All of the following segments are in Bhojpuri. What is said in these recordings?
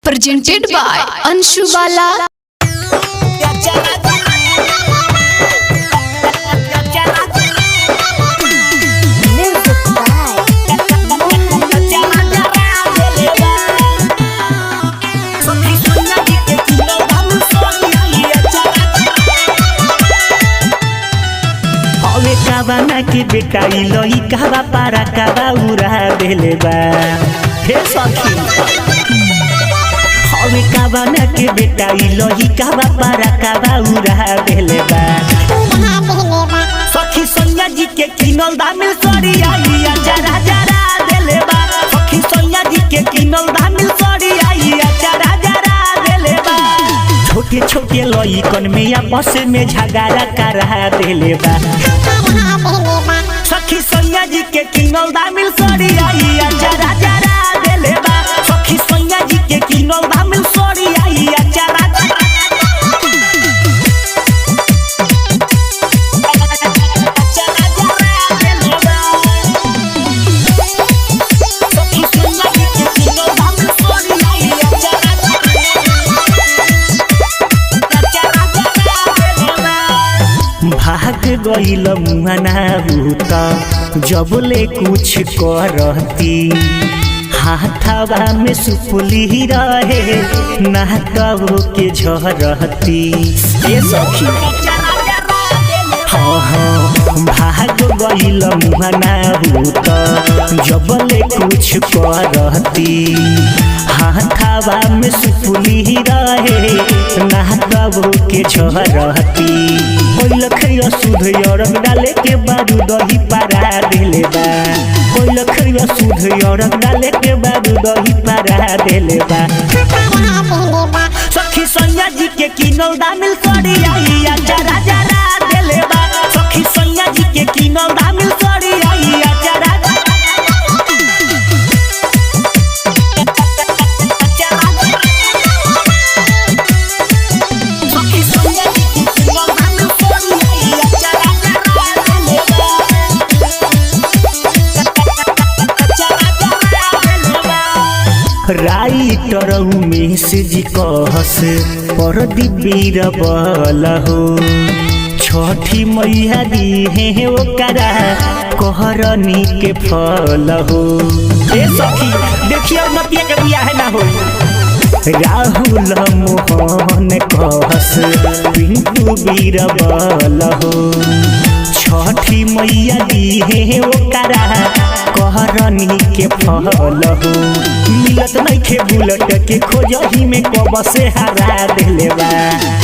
presented by Anshu Bala. काबा के बेटा इलोई काबा पारा काबा उड़ा देले बा हे सखी हवे काबा के बेटा इलोई काबा पारा काबा उड़ा देले बा सखी सोनिया जी के किनल दामिल सड़ी आई जरा जरा देले बा सखी सोनिया जी के किनल दामिल सड़ी आई जरा जरा देले बा छोटे छोटे लोई कन में आपस में झगड़ा करा देले बा सखी सोनिया जी के किनल दामिल सड़ी आई जरा जरा देले बा सखी सोनिया जी के किनल दामिल सड़ी आई जरा भाग गईल मुहाना भूता जबले कुछ करती हाथवा में सुपुली रहे नाकबो के झरती ए सखी हाँ भाग गईल मुहाना भूता जबले कुछ करती हाथवा में सुपुली रहे नाकबो के झरती लखैया सुध अरग डाले के बारू दही पारा देले बा लखैया सुध अरग डाले के बारू दही पारा देले बा सखी सोनिया जी के किनल दामिल सड़ी आई जरा जरा देले बा सखी सोनिया जी के किनल दामिल सड़ी आई जरा राइटर उमेश जी कहस पर दिबीर बल हो छठी मैया दी है ओकरा कहरनी के फल हो ए सखी देखियो नतिया के बियाह है ना हो राहुल मोहन कहस पिंटू बीर बल हो छठी मैया दी है ओकरा कहरनी के फल हो मिलत नइखे बुलट के खोजही में कब से हरा देले बा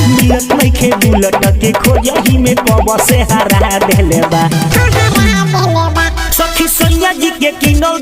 मिलत नइखे बुलट के खोजही में कब से हरा देले बा सखी सोनिया जी के किनल